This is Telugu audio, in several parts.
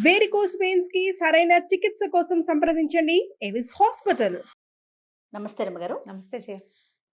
వేరికోస్ వెయిన్స్ కి సరైన చికిత్స కోసం సంప్రదించండి ఎవిస్ హాస్పిటల్. నమస్తే రమ్మగారు. నమస్తే చే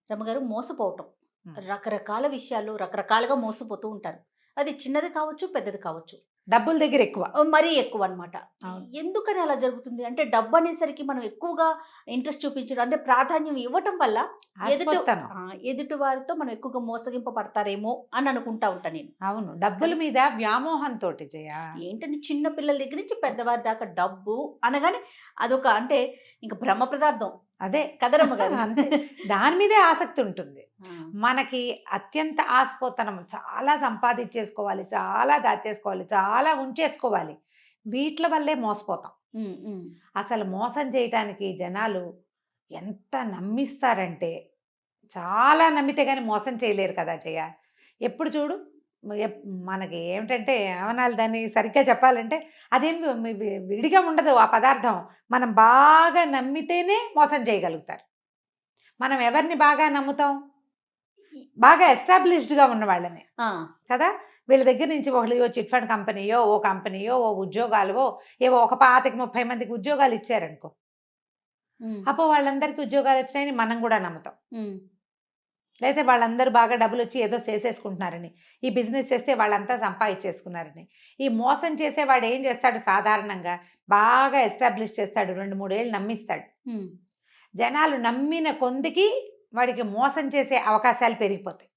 రమ్మగారు, మోసపోవటం హ్మ్. రకరకాల విషయాలు రకరకాలుగా మోసపోతూ ఉంటారు. అది చిన్నది కావచ్చు, పెద్దది కావచ్చు. డబ్బుల దగ్గర ఎక్కువ. మరీ ఎక్కువ అనమాట. అవును. ఎందుకని అలా జరుగుతుంది అంటే, డబ్బు అనేసరికి మనం ఎక్కువగా ఇంట్రెస్ట్ చూపించడం అంటే ప్రాధాన్యం ఇవ్వటం వల్ల ఆస్పత్తాను. ఎదుటి వారితో మనం ఎక్కువగా మోసగింపబడతారేమో అని అనుకుంటా ఉంటా నేను. అవును, డబ్బుల మీద వ్యామోహంతో జయ. ఏంటంటే చిన్న పిల్లల దగ్గర నుంచి పెద్దవారి దాకా డబ్బు అనగానే అదొక అంటే ఇంకా బ్రహ్మ పదార్థం అదే కదరమ్మగారు. అంతే, దాని మీదే ఆసక్తి ఉంటుంది. ఆ. మనకి అత్యంత ఆస్పోతనం, చాలా సంపాదించేసుకోవాలి, చాలా దాచేసుకోవాలి, చాలా ఉంచేసుకోవాలి. వీట్ల వల్లే మోసపోతాం. ఉమ్, ఉమ్. అసలు మోసం చేయటానికి జనాలు ఎంత నమ్మిస్తారంటే, చాలా నమ్మితే కానీ మోసం చేయలేరు కదా జయ. ఎప్పుడు చూడు మనకి ఏమిటంటే ఏమనాలి దాన్ని సరిగ్గా చెప్పాలంటే, అదేం విడిగా ఉండదు ఆ పదార్థం. మనం బాగా నమ్మితేనే మోసం చేయగలుగుతారు. మనం ఎవరిని బాగా నమ్ముతాం? బాగా ఎస్టాబ్లిష్డ్గా ఉన్న వాళ్ళని ఆ. కదా. వీళ్ళ దగ్గర నుంచి ఒకళ్ళు చిట్ ఫండ్ కంపెనీయో, ఓ కంపెనీయో, ఓ ఉద్యోగాలు, ఏవో ఒక 25-30 మందికి ఉద్యోగాలు ఇచ్చారనుకో, ఉమ్, అప్పుడు వాళ్ళందరికీ ఉద్యోగాలు వచ్చినాయని మనం కూడా నమ్ముతాం. ఉమ్. లేకపోతే వాళ్ళందరూ బాగా డబ్బులు వచ్చి ఏదో చేసేసుకుంటున్నారని, ఈ బిజినెస్ చేస్తే వాళ్ళంతా సంపాదించేసుకున్నారని. ఈ మోసం చేసేవాడు ఏం చేస్తాడు? సాధారణంగా బాగా ఎస్టాబ్లిష్ చేస్తాడు, 2-3 ఏళ్ళు నమ్మిస్తాడు. ఉమ్. జనాలు నమ్మిన కొందికి వాడికి మోసం చేసే అవకాశాలు పెరిగిపోతాయి.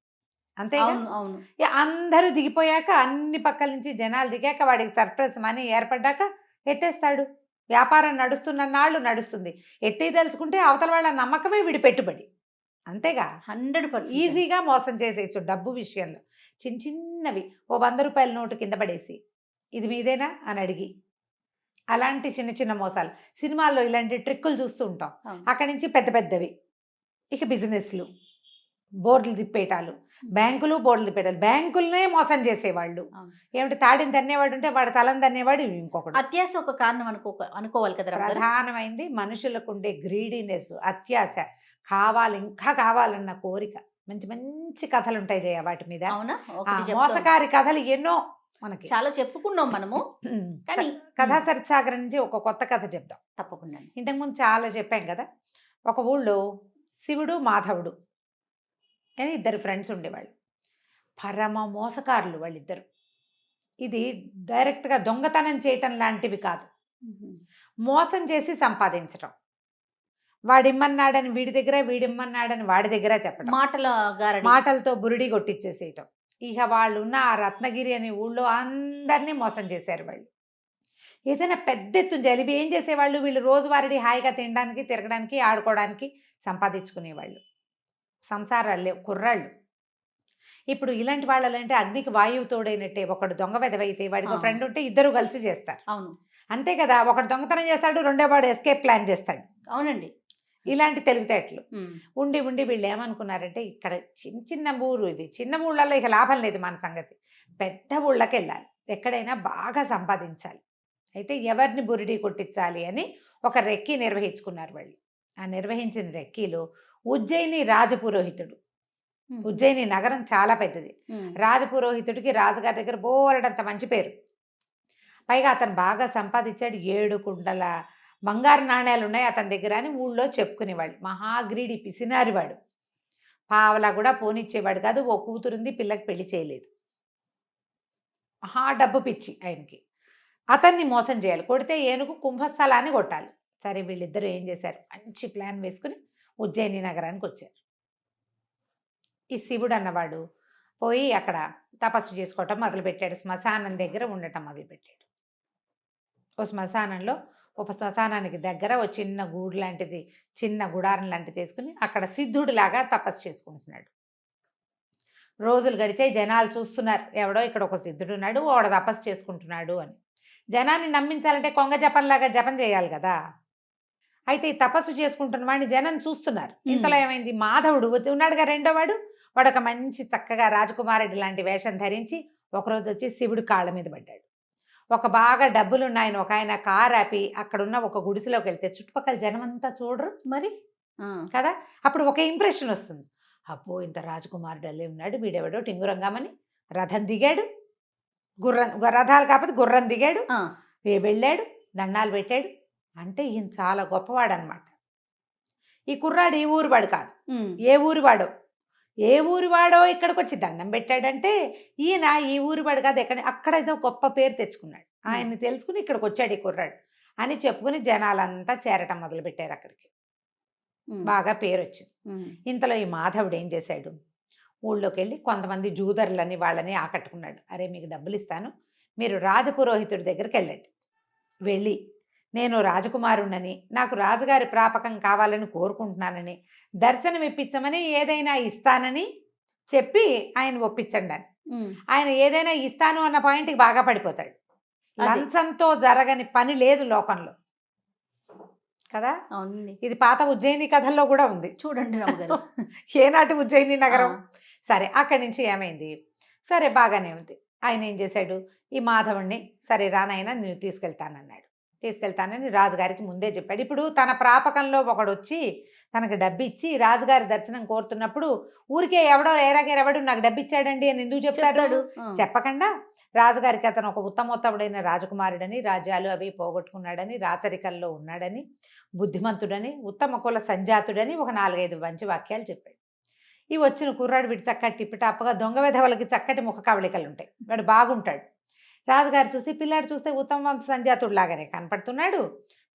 అంతే. అవును, అవును. అందరూ దిగిపోయాక, అన్ని పక్కల నుంచి జనాలు దిగాక, వాడికి సర్ప్రైజ్ మనీ ఏర్పడ్డాక ఎత్తేస్తాడు. వ్యాపారం నడుస్తున్న నాళ్ళు నడుస్తుంది. ఎత్తేదలుచుకుంటే అవతల వాళ్ళ నమ్మకమే వీడి పెట్టుబడి. అంతేగా. 100% ఈజీగా మోసం చేసేయచ్చు డబ్బు విషయంలో. చిన్న చిన్నవి, ఓ 100 రూపాయల నోటు కింద పడేసి, ఇది మీదేనా అని అడిగి, అలాంటి చిన్న చిన్న మోసాలు. సినిమాల్లో ఇలాంటి ట్రిక్కులు చూస్తూ ఉంటాం. అవును. అక్కడి నుంచి పెద్ద పెద్దవి, ఇక బిజినెస్లు, బోర్డులు తిప్పేటాలు, బ్యాంకులు బోర్డులు తిప్పేటాలు. బ్యాంకులనే మోసం చేసేవాళ్ళు. అవును. ఏమిటి, తాడిని తన్నేవాడు ఉంటే వాడు తలని తన్నేవాడు ఇంకొకడు. అత్యాశ ఒక కారణం అనుకోవాలి కదా రమ్మగారు. ప్రధానమైంది మనుషులకు ఉండే గ్రీడీనెస్, అత్యాశ, కావాలి ఇంకా కావాలన్న కోరిక. మంచి మంచి కథలు ఉంటాయి జయ వాటి మీద. అవునా? ఒకటి చెప్తాం. మోసకారి కథలు ఎన్నో మనకి. చాలా చెప్పుకున్నాం మనము. కానీ కథా సరిసాగర్ నుంచి ఒక కొత్త కథ చెప్దాం. తప్పకుండా. ఇంతకుముందు చాలా చెప్పాం కదా. ఒక ఊళ్ళో శివుడు మాధవుడు అని 2 ఫ్రెండ్స్ ఉండేవాళ్ళు. పరమ మోసకారులు వాళ్ళిద్దరు. ఇది డైరెక్ట్గా దొంగతనం చేయటం లాంటివి కాదు, మోసం చేసి సంపాదించటం. వాడిమ్మన్నాడని వీడి దగ్గర, వీడిమ్మన్నాడని వాడి దగ్గర చెప్పడం, మాటలతో బురిడి కొట్టించేసేయటం. ఇక వాళ్ళు ఉన్న ఆ రత్నగిరి అనే ఊళ్ళో అందరినీ మోసం చేశారు వాళ్ళు. ఏదైనా పెద్ద ఎత్తున జరిపి ఏం చేసేవాళ్ళు, వీళ్ళు రోజువారీ హాయిగా తినడానికి, తిరగడానికి, ఆడుకోవడానికి సంపాదించుకునేవాళ్ళు. సంసారాలు లేవు, కుర్రాళ్ళు. ఇప్పుడు ఇలాంటి వాళ్ళు అంటే అగ్నికి వాయువు తోడైనట్టే. ఒకడు దొంగ వెదవైతే వాడికి ఫ్రెండ్ ఉంటే ఇద్దరు కలిసి చేస్తారు. అవును, అంతే కదా. ఒకడు దొంగతనం చేస్తాడు, రెండో వాడు ఎస్కేప్ ప్లాన్ చేస్తాడు. అవునండి. ఇలాంటి తెలివితేటలు ఉండి ఉండి వీళ్ళు ఏమనుకున్నారంటే, ఇక్కడ చిన్న చిన్న ఊరు, ఇది చిన్న ఊళ్ళల్లో ఇక లాభం లేదు మన సంగతి, పెద్ద ఊళ్ళకి వెళ్ళాలి, ఎక్కడైనా బాగా సంపాదించాలి. అయితే ఎవరిని బురిడి కొట్టించాలి అని ఒక రెక్కీ నిర్వహించుకున్నారు వాళ్ళు. ఆ నిర్వహించిన రెక్కీలో ఉజ్జయిని రాజపురోహితుడు. ఉజ్జయిని నగరం చాలా పెద్దది. రాజపురోహితుడికి రాజుగారి దగ్గర బోలెడంత మంచి పేరు. పైగా అతను బాగా సంపాదించాడు. 7 కుండల బంగారు నాణ్యాలు ఉన్నాయి అతని దగ్గర అని ఊళ్ళో చెప్పుకునేవాళ్ళు. మహాగ్రీడి, పిసినారివాడు. పావలా కూడా పోనిచ్చేవాడు కాదు. ఓ కూతురుంది, పిల్లకి పెళ్లి చేయలేదు. మహా డబ్బు పిచ్చి ఆయనకి. అతన్ని మోసం చేయాలి, కొడితే ఏనుగు కుంభస్థలాన్ని కొట్టాలి. సరే, వీళ్ళిద్దరూ ఏం చేశారు, మంచి ప్లాన్ వేసుకుని ఉజ్జయిని నగరానికి వచ్చారు. ఈ శివుడు అన్నవాడు పోయి అక్కడ తపస్సు చేసుకోవటం మొదలుపెట్టాడు. శ్మశానం దగ్గర ఉండటం మొదలుపెట్టాడు. ఓ శ్మశానంలో, ఒక శ్మశానానికి దగ్గర ఓ చిన్న గూడు లాంటిది, చిన్న గుడారం లాంటిది తీసుకుని అక్కడ సిద్ధుడిలాగా తపస్సు చేసుకుంటున్నాడు. రోజులు గడిచే, జనాలు చూస్తున్నారు, ఎవడో ఇక్కడ ఒక సిద్ధుడు ఉన్నాడు, వాడు తపస్సు చేసుకుంటున్నాడు అని. జనాన్ని నమ్మించాలంటే కొంగ జపంలాగా జపం చేయాలి కదా. అయితే ఈ తపస్సు చేసుకుంటున్న వాడిని జనం చూస్తున్నారు. ఇంతలో ఏమైంది, మాధవుడు ఉన్నాడుగా రెండో వాడు, వాడు ఒక మంచి చక్కగా రాజకుమారుడి లాంటి వేషం ధరించి ఒకరోజు వచ్చి శివుడు కాళ్ళ మీద పడ్డాడు. ఒక బాగా డబ్బులున్నాయని ఒక ఆయన కారు ఆపి అక్కడున్న ఒక గుడిసెలోకి వెళ్తే చుట్టుపక్కల జనం అంతా చూడరు మరి కదా. అప్పుడు ఒక ఇంప్రెషన్ వస్తుంది, అబ్బో ఇంత రాజకుమారుడు అల్లే ఉన్నాడు, వీడెవడో టింగురంగామని రథం దిగాడు. రథాలు కాకపోతే గుర్రం దిగాడు. వెళ్ళాడు, దండాలు పెట్టాడు. అంటే ఈయన చాలా గొప్పవాడు అనమాట. ఈ కుర్రాడు ఈ ఊరివాడు కాదు. ఏ ఊరివాడో ఇక్కడికి వచ్చి దండం పెట్టాడంటే ఈయన ఈ ఊరివాడు కాదు, అక్కడ ఏదో గొప్ప పేరు తెచ్చుకున్నాడు. ఆయన్ని తెలుసుకుని ఇక్కడికి వచ్చాడు ఈ కుర్రాడు అని చెప్పుకుని జనాలంతా చేరటం మొదలుపెట్టారు. అక్కడికి బాగా పేరు వచ్చింది. ఇంతలో ఈ మాధవుడు ఏం చేశాడు, ఊళ్ళోకి వెళ్ళి కొంతమంది జూదర్లని వాళ్ళని ఆకట్టుకున్నాడు. అరే మీకు డబ్బులు ఇస్తాను, మీరు రాజపురోహితుడి దగ్గరికి వెళ్ళండి. వెళ్ళి నేను రాజకుమారుణ్ణని, నాకు రాజుగారి ప్రాపకం కావాలని కోరుకుంటున్నానని, దర్శనం ఇప్పించమని, ఏదైనా ఇస్తానని చెప్పి ఆయన ఒప్పించండి అని. ఆయన ఏదైనా ఇస్తాను అన్న పాయింట్కి బాగా పడిపోతాడు. లంచంతో జరగని పని లేదు లోకంలో కదా. ఇది పాత ఉజ్జయిని కథల్లో కూడా ఉంది చూడండి. ఏనాటి ఉజ్జయిని నగరం. సరే అక్కడి నుంచి ఏమైంది, సరే బాగానే ఉంది. ఆయన ఏం చేశాడు, ఈ మాధవుణ్ణి సరే రానైనా నేను తీసుకెళ్తానని రాజుగారికి ముందే చెప్పాడు. ఇప్పుడు తన ప్రాపకంలో ఒకడు వచ్చి తనకు డబ్బు ఇచ్చి రాజుగారి దర్శనం కోరుతున్నప్పుడు ఊరికే ఎవడు నాకు డబ్బు ఇచ్చాడండి అని ఎందుకు చెప్తాడు? చెప్పకుండా రాజుగారికి అతను ఒక ఉత్తమోత్తముడైన రాజకుమారుడని, రాజ్యాలు అవి పోగొట్టుకున్నాడని, రాచరికల్లో ఉన్నాడని, బుద్ధిమంతుడని, ఉత్తమ కుల సంజాతుడని ఒక 4-5 మంచి వాక్యాలు చెప్పాడు. ఈ వచ్చిన కుర్రాడు వీడు చక్కటి టిప్పిటాప్గా దొంగ వెధవలకి చక్కటి ముఖ కవళికలు ఉంటాయి, వాడు బాగుంటాడు. రాజుగారు చూసి పిల్లాడు చూస్తే ఉత్తమ వంశ సంజాతుడు లాగానే కనపడుతున్నాడు,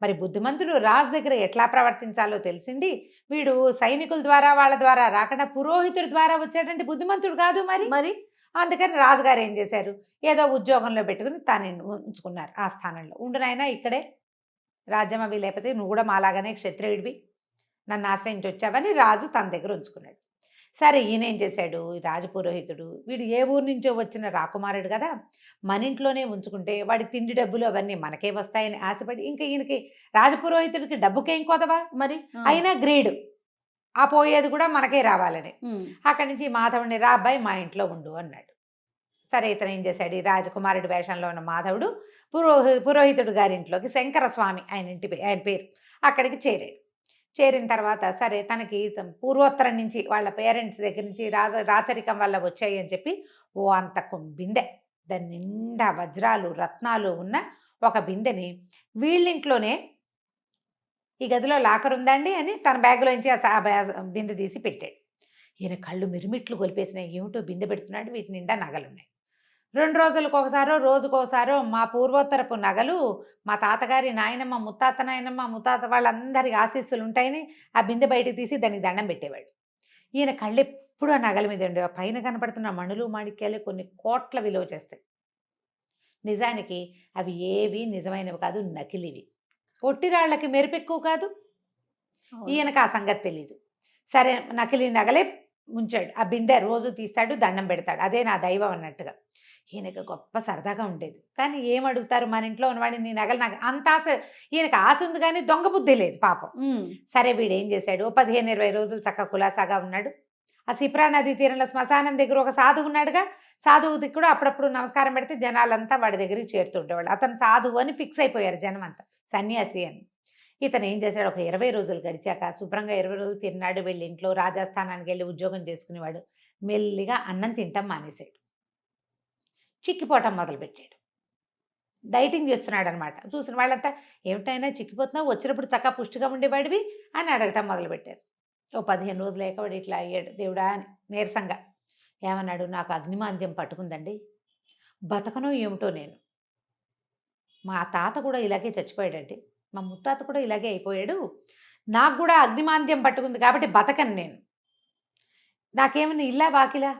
మరి బుద్ధిమంతుడు రాజు దగ్గర ఎట్లా ప్రవర్తించాలో తెలిసింది, వీడు సైనికుల ద్వారా వాళ్ళ ద్వారా రాకుండా పురోహితుడి ద్వారా వచ్చాడంటే బుద్ధిమంతుడు కాదు మరి. అందుకని రాజుగారు ఏం చేశారు, ఏదో ఉద్యోగంలో పెట్టుకుని తాను ఉంచుకున్నారు. ఆ స్థానంలో ఉండునైనా ఇక్కడే రాజ్యం అవి, లేకపోతే నువ్వు కూడా మాలాగానే క్షత్రియుడివి, నన్ను ఆశ్రయించి వచ్చావని రాజు తన దగ్గర ఉంచుకున్నాడు. సరే ఈయన ఏం చేశాడు, రాజపురోహితుడు వీడు ఏ ఊరు నుంచో వచ్చిన రాకుమారుడు కదా, మన ఇంట్లోనే ఉంచుకుంటే వాడి తిండి డబ్బులు అవన్నీ మనకే వస్తాయని ఆశపడి, ఇంకా ఈయనకి రాజపురోహితుడికి డబ్బుకేం కొదవా మరి, అయినా గ్రీడు ఆ పోయేది కూడా మనకే రావాలని. అక్కడి నుంచి మాధవుడిని రా అబ్బాయి మా ఇంట్లో ఉండు అన్నాడు. సరే ఇతను ఏం చేశాడు, ఈ రాజకుమారుడి వేషంలో ఉన్న మాధవుడు పురోహితుడు గారింట్లోకి, శంకరస్వామి ఆయన పేరు, అక్కడికి చేరిన తర్వాత సరే తనకి పూర్వోత్తరం నుంచి వాళ్ళ పేరెంట్స్ దగ్గర నుంచి రాచరికం వల్ల వచ్చాయి అని చెప్పి అంత బిందె, దాని నిండా వజ్రాలు రత్నాలు ఉన్న ఒక బిందెని వీళ్ళింట్లోనే, ఈ గదిలో లాకర్ ఉందండి అని తన బ్యాగ్లోంచి ఆ బిందె తీసి పెట్టాడు. ఈయన కళ్ళు మిరుమిట్లు గొలిపేసినాయి, ఏమిటో బిందె పెడుతున్నాడు, వీటి నిండా నగలున్నాయి. 2 రోజులకు ఒకసారో రోజుకోసారో మా పూర్వోత్తరపు నగలు, మా తాతగారి నాయనమ్మ, ముత్తాత నాయనమ్మ, ముత్తాత వాళ్ళందరికి ఆశీస్సులు ఉంటాయని ఆ బిందె బయటకు తీసి దానికి దండం పెట్టేవాడు. ఈయన కళ్ళు ఎప్పుడు ఆ నగల మీద ఉండేవి. పైన కనపడుతున్న మణులు మాణిక్యాలు కొన్ని కోట్ల విలువ చేస్తాయి. నిజానికి అవి ఏవి నిజమైనవి కాదు, నకిలివి. ఒట్టిరాళ్ళకి మెరుపెక్కువ కాదు. ఈయనకు ఆ సంగతి తెలీదు. సరే నకిలీ నగలే ఉంచాడు. ఆ బిందె రోజు తీస్తాడు, దండం పెడతాడు, అదే నా దైవం అన్నట్టుగా. ఈయనకు గొప్ప సరదాగా ఉండేది. కానీ ఏమడుగుతారు, మన ఇంట్లో ఉన్నవాడిని నీ నగలు నాకు అంత ఆశ, ఈయనకు ఆశ ఉంది కానీ దొంగ బుద్ధి లేదు పాపం. సరే వీడేం చేశాడు, 15-20 రోజులు చక్కగా కులాసాగా ఉన్నాడు. ఆ సిప్రా నది తీరంలో శ్మశానం దగ్గర ఒక సాధువు ఉన్నాడుగా, సాధువుకి కూడా అప్పుడప్పుడు నమస్కారం పెడితే జనాలంతా వాడి దగ్గరికి చేరుతుండేవాళ్ళు. అతను సాధువు అని ఫిక్స్ అయిపోయారు జనం అంతా, సన్యాసి అని. ఇతను ఏం చేశాడు, ఒక 20 రోజులు గడిచాక శుభ్రంగా 20 రోజులు తిన్నాడు. వెళ్ళి ఇంట్లో రాజస్థానానికి వెళ్ళి ఉద్యోగం చేసుకునేవాడు. మెల్లిగా అన్నం తింటాం మానేశాడు, చిక్కిపోవటం మొదలుపెట్టాడు. డైటింగ్ చేస్తున్నాడు అనమాట. చూసిన వాళ్ళంతా ఏమిటైనా చిక్కిపోతున్నావు, వచ్చినప్పుడు చక్కగా పుష్టిగా ఉండేవాడివి అని అడగటం మొదలుపెట్టారు. 15 రోజులు లేక వాడు ఇట్లా అయ్యాడు. దేవుడా అని నీరసంగా ఏమన్నాడు, నాకు అగ్నిమాంద్యం పట్టుకుందండి, బతకనో ఏమిటో నేను. మా తాత కూడా ఇలాగే చచ్చిపోయాడండి, మా ముత్తాత కూడా ఇలాగే అయిపోయాడు, నాకు కూడా అగ్నిమాంద్యం పట్టుకుంది కాబట్టి బతకను నేను. నాకేమైనా ఇల్లా వాకిలా,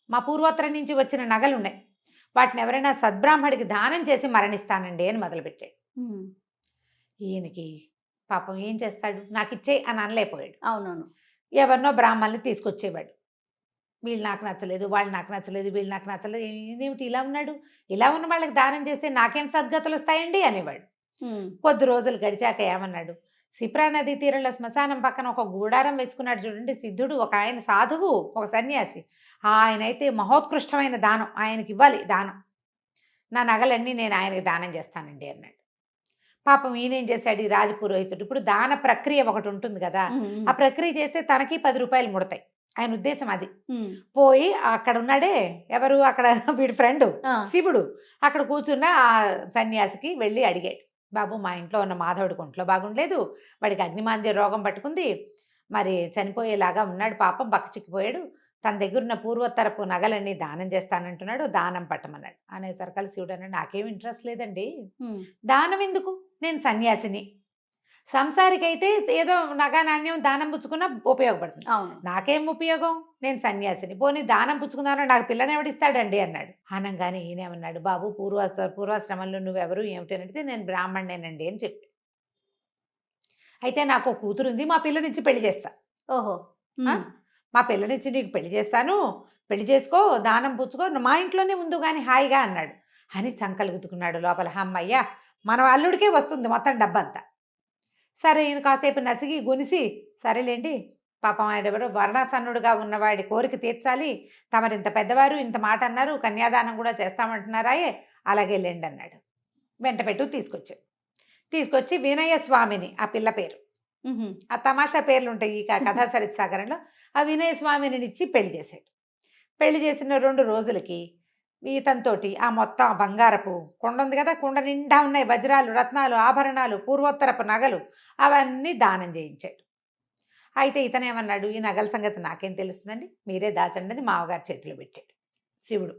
మా పూర్వోత్తరం నుంచి వచ్చిన నగలున్నాయి, వాటిని ఎవరైనా సద్బ్రాహ్మడికి దానం చేసి మరణిస్తానండి అని మొదలుపెట్టాడు. ఈయనకి పాపం ఏం చేస్తాడు, నాకు ఇచ్చేయి అని అనలేకపోయాడు. అవునవును. ఎవరినో బ్రాహ్మణుల్ని తీసుకొచ్చేవాడు. వీళ్ళు నాకు నచ్చలేదు, వాళ్ళు నాకు నచ్చలేదు, వీళ్ళు నాకు నచ్చలేదు, ఇదేమిటి ఇలా ఉన్నాడు, ఇలా ఉన్న వాళ్ళకి దానం చేస్తే నాకేం సద్గతులు వస్తాయండి అనేవాడు. కొద్ది రోజులు గడిచాక ఏమన్నాడు, సిప్రా నది తీరంలో శ్మశానం పక్కన ఒక గూడారం వేసుకున్నాడు చూడండి సిద్ధుడు, ఒక ఆయన సాధువు, ఒక సన్యాసి. ఆయన అయితే మహోత్కృష్టమైన దానం, ఆయనకి ఇవ్వాలి దానం, నా నగలన్నీ నేను ఆయనకి దానం చేస్తానండి అన్నాడు. పాపం ఈయనేం చేశాడు, ఈ రాజపురోహితుడు ఇప్పుడు దాన ప్రక్రియ ఒకటి ఉంటుంది కదా, ఆ ప్రక్రియ చేస్తే తనకి 10 రూపాయలు ముడతాయి. ఆయన ఉద్దేశం అది. ఉమ్. పోయి అక్కడ ఉన్నాడే ఎవరు అక్కడ వీడి ఫ్రెండ్ ఆ, శివుడు అక్కడ కూర్చున్న ఆ సన్యాసికి వెళ్ళి అడిగాడు, బాబు మా ఇంట్లో ఉన్న మాధవుడికి ఒంట్లో బాగుండలేదు, వాడికి అగ్నిమాంద్య రోగం పట్టుకుంది, మరి చనిపోయేలాగా ఉన్నాడు, పాపం బక్కచిక్కిపోయాడు, తన దగ్గర ఉన్న పూర్వోత్తరపు నగలన్నీ దానం చేస్తానంటున్నాడు, దానం పట్టమన్నాడు. అనేసరికి శివుడు అన్నాడు, నాకేం ఇంట్రెస్ట్ లేదండి, ఉమ్. దానం ఎందుకు, నేను సన్యాసిని, సంసారికైతే ఏదో నగా నాణ్యం దానం పుచ్చుకున్నా ఉపయోగపడుతుంది, అవును. నాకేం ఉపయోగం, నేను సన్యాసిని, పోనీ దానం పుచ్చుకున్నారో నాకు పిల్లని ఎవడిస్తాడండి అన్నాడు. అనగానే ఈయనేమన్నాడు, బాబు పూర్వాశ్రమంలో నువ్వెవరు ఏమిటి అని అడిగితే నేను బ్రాహ్మణేనండి అని చెప్పి, అయితే నాకు ఒక కూతురు ఉంది, మా పిల్లనిచ్చి పెళ్లి చేస్తా, ఓహో. ఆ? మా పిల్లనిచ్చి నీకు పెళ్లి చేస్తాను, పెళ్లి చేసుకో, దానం పుచ్చుకో, మా ఇంట్లోనే ఉండు కానీ హాయిగా అన్నాడు. అని చంకలు గుద్దుకున్నాడు లోపల, అమ్మయ్యా మన అల్లుడికే వస్తుంది మొత్తం డబ్బంతా. సరే ఈయన కాసేపు నసిగి గునిసి, సరేలేండి పాపం ఆయన ఎవరో వర్ణాసన్నుడుగా ఉన్నవాడి కోరిక తీర్చాలి, తమరింత పెద్దవారు ఇంత మాట అన్నారు, కన్యాదానం కూడా చేస్తామంటున్నారాయే, అలాగే లేండి అన్నాడు. వెంట పెట్టు తీసుకొచ్చి వినయ స్వామిని, ఆ పిల్ల పేరు, ఉహుం. ఆ తమాషా పేర్లు ఉంటాయి ఈ కథా సరిత్సాగరంలో, ఆ వినయ స్వామిని ఇచ్చి పెళ్లి చేశాడు. పెళ్లి చేసిన 2 రోజులకి ఇతనితోటి ఆ మొత్తం ఆ బంగారపు కుండ ఉంది కదా, కుండ నిండా ఉన్నాయి వజ్రాలు, రత్నాలు, ఆభరణాలు, పూర్వోత్తరపు నగలు, అవన్నీ దానం చేయించాడు. అయితే ఇతనేమన్నాడు, ఈ నగల సంగతి నాకేం తెలుస్తుందండి, మీరే దాచండి అని మామగారి చేతిలో పెట్టాడు శివుడు.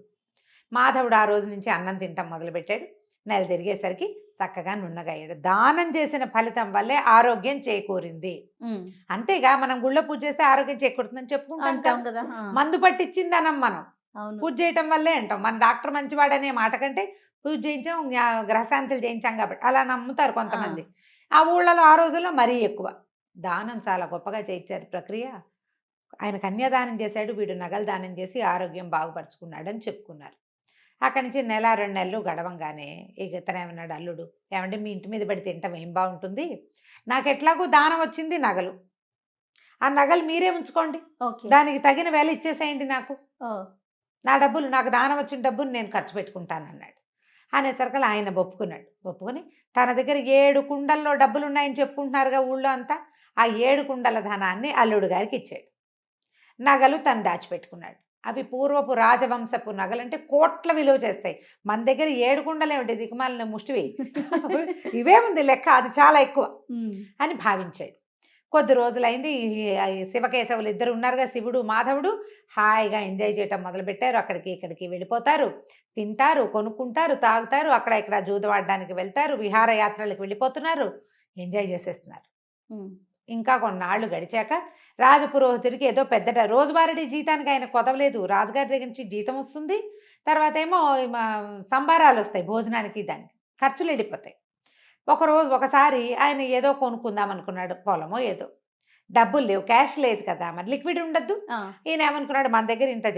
మాధవుడు ఆ రోజు నుంచి అన్నం తింటాం మొదలుపెట్టాడు. నెల తిరిగేసరికి చక్కగా నున్నగయ్యాడు. దానం చేసిన ఫలితం వల్లే ఆరోగ్యం చేకూరింది. ఉమ్. అంతేగా మనం గుళ్ళో పూజ చేస్తే ఆరోగ్యం చేకూరుతుందని చెప్పుకుంటాం అంటాం కదా. కదా. మందు పట్టించిందనం మనం అవును. పూజ చేయటం వల్లే అంటాం. మన డాక్టర్ మంచివాడనే మాట కంటే పూజ చేయించాం, గ్రహశాంతులు చేయించాం కాబట్టి అలా నమ్ముతారు కొంతమంది. ఆ ఊళ్ళలో ఆ రోజుల్లో మరీ ఎక్కువ దానం చాలా గొప్పగా చేయించారు ప్రక్రియ. ఆయన కన్యాదానం చేశాడు, వీడు నగలు దానం చేసి ఆరోగ్యం బాగుపరుచుకున్నాడని చెప్పుకున్నారు. అక్కడి నుంచి 1-2 నెలలు గడవంగానే ఇక ఇతనేమన్నాడు అల్లుడు, ఏమంటే మీ ఇంటి మీద పడి తింటాం ఏం బాగుంటుంది, నాకు ఎట్లాగో దానం వచ్చింది నగలు, ఆ నగలు మీరే ఉంచుకోండి, ఓకే. దానికి తగిన వేల ఇచ్చేసేయండి నాకు, ఓ. నా డబ్బులు, నాకు దానం వచ్చిన డబ్బులు నేను ఖర్చు పెట్టుకుంటానన్నాడు. అనేసరికి ఆయన ఒప్పుకొని తన దగ్గర 7 కుండల్లో డబ్బులు ఉన్నాయని చెప్పుకుంటున్నారుగా ఊళ్ళో అంతా, ఆ 7 కుండల ధనాన్ని అల్లుడు గారికి ఇచ్చాడు. నగలు తను దాచిపెట్టుకున్నాడు. అవి పూర్వపు రాజవంశపు నగలంటే కోట్ల విలువ చేస్తాయి. మన దగ్గర 7 కుండలు ఏమిటి దిక్కుమాలిన ముష్టివి, ఇవే ఉంది లెక్క, అది చాలా ఎక్కువ అని భావించాడు. కొద్ది రోజులైంది, ఈ శివకేశవులు ఇద్దరు ఉన్నారుగా, శివుడు మాధవుడు హాయిగా ఎంజాయ్ చేయటం మొదలుపెట్టారు. అక్కడికి ఇక్కడికి వెళ్ళిపోతారు, తింటారు, కొనుక్కుంటారు, తాగుతారు, అక్కడ ఇక్కడ జూదవాడడానికి వెళ్తారు, విహారయాత్రలకు వెళ్ళిపోతున్నారు, ఎంజాయ్ చేసేస్తున్నారు. ఇంకా కొన్నాళ్ళు గడిచాక రాజపురోహితుడికి ఏదో పెద్ద రోజువారీ జీతానికి ఆయన కొదవలేదు, రాజుగారి దగ్గర నుంచి జీతం వస్తుంది, తర్వాత ఏమో సంబారాలు వస్తాయి భోజనానికి, దానికి ఖర్చులు వెళ్ళిపోతాయి. ఒకసారి ఆయన ఏదో కొనుక్కుందాం అనుకున్నాడు, పొలమో ఏదో, డబ్బులు లేవు, క్యాష్ లేదు కదా, మరి లిక్విడ్ ఉండద్దు. ఈయన ఏమనుకున్నాడు, మన దగ్గర ఇంత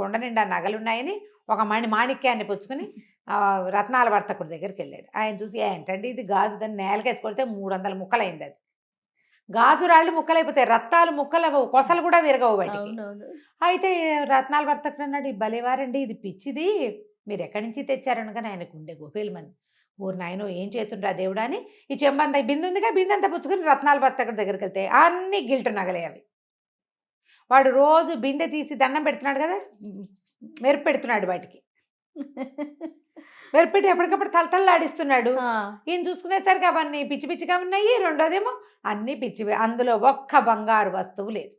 కొండ నిండా నగలున్నాయని ఒక మాణిక్యాన్ని పుచ్చుకుని రత్నాల వర్తకుడి దగ్గరికి వెళ్ళాడు. ఆయన చూసి, ఏంటంటే ఇది గాజు, దాన్ని నేలకేసి కొడితే 300 ముక్కలైంది, అది గాజు రాళ్ళు ముక్కలైపోతాయి, రత్నాలు ముక్కలు కొసలు కూడా విరగవు వాటికి. అయితే రత్నాల వర్తకుడు అన్నాడు, ఈ భలేవారండి, ఇది పిచ్చిది, మీరు ఎక్కడి నుంచి తెచ్చారనగానే ఆయనకు ఉండే గోపేలు మంది, ఊరు నాయనో ఏం చేతుండ్రా దేవుడా అని ఈ చెంబంత బిందు ఉందిగా, బిందంతా పుచ్చుకుని రత్నాల వర్తకుడి దగ్గరికి వెళ్తే అన్ని గిల్టు నగలే అవి. వాడు రోజు బిందె తీసి దండం పెడుతున్నాడు కదా, మెరుపు పెడుతున్నాడు వాటికి, మెరుపెట్టి ఎప్పటికప్పుడు తలతల్లాడిస్తున్నాడు. ఈయన చూసుకునేసరికి అవన్నీ పిచ్చి పిచ్చిగా ఉన్నాయి. రెండోదేమో అన్నీ పిచ్చివి, అందులో ఒక్క బంగారు వస్తువు లేదు.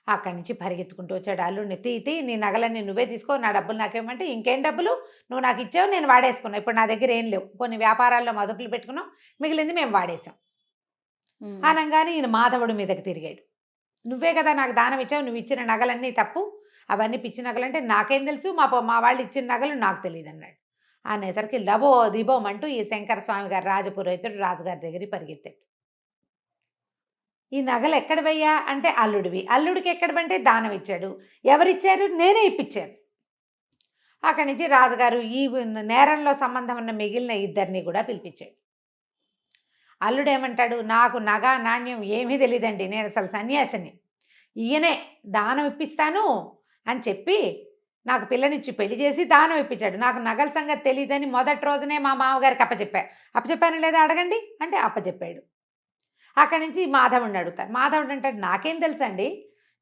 అక్కడి నుంచి పరిగెత్తుకుంటూ వచ్చాడు. అల్లుడిని, తీ నీ నగలన్నీ నువ్వే తీసుకో, నా డబ్బులు నాకేమంటే, ఇంకేం డబ్బులు, నువ్వు నాకు ఇచ్చావు, నేను వాడేసుకున్నావు, ఇప్పుడు నా దగ్గర ఏం లేవు, కొన్ని వ్యాపారాల్లో మదుపులు పెట్టుకున్నాం, మిగిలింది మేము వాడేసాం అనగానే ఈయన మాధవుడి మీదకి తిరిగాడు. నువ్వే కదా నాకు దానం ఇచ్చావు, నువ్వు ఇచ్చిన నగలన్నీ తప్పు, అవన్నీ పిచ్చి నగలంటే నాకేం తెలుసు, మా వాళ్ళు ఇచ్చిన నగలు నాకు తెలియదు అన్నాడు. అనేసరికి లబో దిబోం అంటూ ఈ శంకర స్వామి గారు రాజపురోహితుడు రాజుగారి దగ్గరికి పరిగెత్తాడు. ఈ నగలు ఎక్కడవయ్యా అంటే అల్లుడివి, అల్లుడికి ఎక్కడవంటే దానం ఇచ్చాడు, ఎవరిచ్చారు, నేనే ఇప్పించాను. అక్కడి నుంచి రాజుగారు ఈ నేరంలో సంబంధం ఉన్న మిగిలిన 2 కూడా పిలిపించాడు. అల్లుడు ఏమంటాడు, నాకు నగ నాణ్యం ఏమీ తెలియదండి, నేను అసలు సన్యాసిని, ఈయనే దానం ఇప్పిస్తాను అని చెప్పి నాకు పిల్లనిచ్చి పెళ్లి చేసి దానం ఇప్పించాడు, నాకు నగల సంగతి తెలియదని మొదటి రోజునే మా మామగారికి అప్పచెప్పాను లేదా అడగండి అంటే అప్పచెప్పాడు. అక్కడి నుంచి మాధవుడిని అడుగుతారు. మాధవుడు అంటాడు, నాకేం తెలుసండి,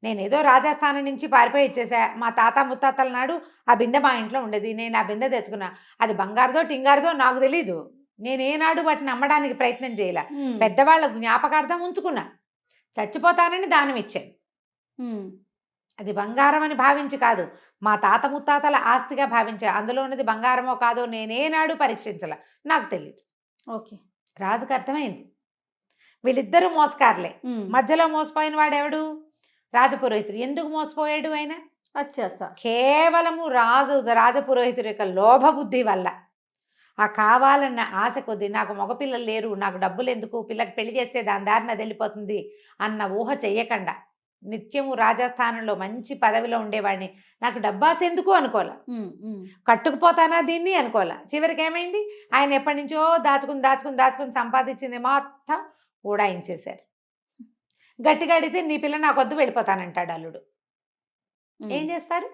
నేనేదో రాజస్థానం నుంచి పారిపోయి ఇచ్చేసా. మా తాత ముత్తాతల నాడు ఆ బిందె మా ఇంట్లో ఉండేది. నేను ఆ బిందె తెచ్చుకున్నా. అది బంగారుదో టింగారుదో నాకు తెలీదు. నేను ఏనాడు వాటిని అమ్మడానికి ప్రయత్నం చేయలే. పెద్దవాళ్ళ జ్ఞాపకార్థం ఉంచుకున్నా. చచ్చిపోతానని దానం ఇచ్చాను. అది బంగారం అని భావించి కాదు, మా తాత ముత్తాతల ఆస్తిగా భావించా. అందులో ఉన్నది బంగారమో కాదో నేనేనాడు పరీక్షించాల, నాకు తెలియదు. ఓకే. రాజుకు అర్థమైంది వీళ్ళిద్దరూ మోసకారులే. మధ్యలో మోసపోయిన వాడెవడు? రాజపురోహితుడు. ఎందుకు మోసపోయాడు ఆయన? అచ్చా. కేవలము రాజపురోహితుడి యొక్క లోభబుద్ధి వల్ల, ఆ కావాలన్న ఆశ కొద్దీ, నాకు మగపిల్లలు లేరు, నాకు డబ్బులు ఎందుకు, పిల్లకి పెళ్లి చేస్తే దాని దారిన అది వెళ్ళిపోతుంది అన్న ఊహ చెయ్యకుండా, నిత్యము రాజస్థానంలో మంచి పదవిలో ఉండేవాడిని, నాకు డబ్బాస ఎందుకు అనుకోలే, కట్టుకుపోతానా దీన్ని అనుకోలే. చివరికి ఏమైంది? ఆయన ఎప్పటి నుంచో దాచుకుని సంపాదించింది మొత్తం ఊడాయించేశారు. గట్టిగా అడిగితే నీ పిల్ల నాకు వద్దు వెళ్ళిపోతానంటాడు అల్లుడు. ఏం చేస్తారు?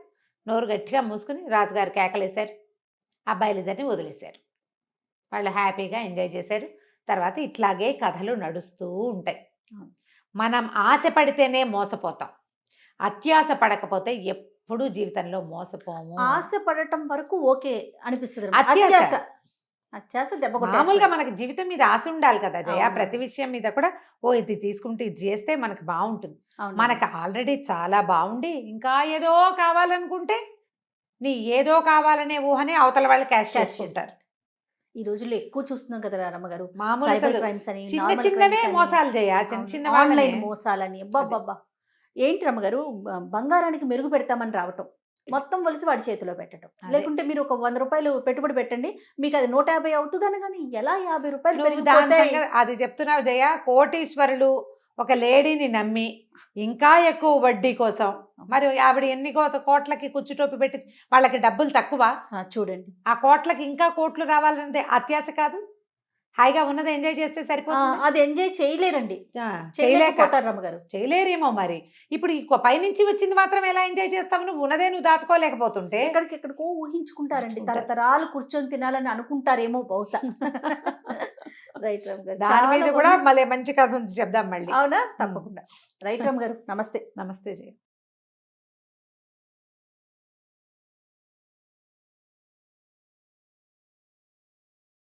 నోరు గట్టిగా మూసుకుని రాజుగారు కేకలేశారు. అబ్బాయిలిద్దరిని వదిలేశారు. వాళ్ళు హ్యాపీగా ఎంజాయ్ చేశారు. తర్వాత ఇట్లాగే కథలు నడుస్తూ ఉంటాయి. మనం ఆశ పడితేనే మోసపోతాం, అత్యాశ పడకపోతే ఎప్పుడూ జీవితంలో మోసపోము. ఆశ పడటం వరకు ఓకే అనిపిస్తుంది. అత్యాశ దెబ్బ మామూలుగా మనకి జీవితం మీద ఆశ ఉండాలి కదా జయ. ప్రతి విషయం మీద కూడా ఇది తీసుకుంటే ఇది చేస్తే మనకు బాగుంటుంది. మనకు ఆల్రెడీ చాలా బాగుండి ఇంకా ఏదో కావాలనుకుంటే నీ ఏదో కావాలనే ఊహనే అవతల వాళ్ళు క్యాష్ చేసుకుంటారు. ఈ రోజుల్లో ఎక్కువ చూస్తున్నాం కదా రమ్మగారు, మామూలు క్రైమ్స్ అని, చిన్నవే మోసాలు చేయ, చిన్న ఆన్లైన్ మోసాలని. అబ్బబ్బబ్బా, ఏంటి రమ్మగారు, బంగారానికి మెరుగు పెడతామని రావటం, మొత్తం వలిసి వాడి చేతిలో పెట్టడం. లేకుంటే మీరు ఒక 100 రూపాయలు పెట్టుబడి పెట్టండి, మీకు అది 150 అవుతుంది అనగానే ఎలా 50 రూపాయలు? అది చెప్తున్నావు జయ. కోటీశ్వరులు ఒక లేడీని నమ్మి ఇంకా ఎక్కువ వడ్డీ కోసం, మరి ఆవిడ ఎన్ని కోట్లకి కుచ్చుటోపి పెట్టి వాళ్ళకి డబ్బులు తక్కువ చూడండి, ఆ కోట్లకి ఇంకా కోట్లు రావాలంటే అత్యాశ కాదు. హాయిగా ఉన్నది ఎంజాయ్ చేస్తే సరిపోతుంది. అది ఎంజాయ్ చేయలేరండి, చేయలేకపోతారు రమ్మగారు. చేయలేరేమో. మరి ఇప్పుడు పైనుంచి వచ్చింది మాత్రం ఎలా ఎంజాయ్ చేస్తావు? నువ్వు ఉన్నదే నువ్వు దాచుకోలేకపోతుంటే ఎక్కడికెక్కడికో ఊహించుకుంటారండి. తరతరాలు కూర్చొని తినాలని అనుకుంటారేమో బహుశా. రైట్ రామ్ గారు, దాని మీద కూడా మళ్ళీ మంచి కథ ఉంది, చెప్దాం మళ్ళీ. అవునా? తప్పకుండా. రైట్ రామ్ గారు, నమస్తే. నమస్తే జయ.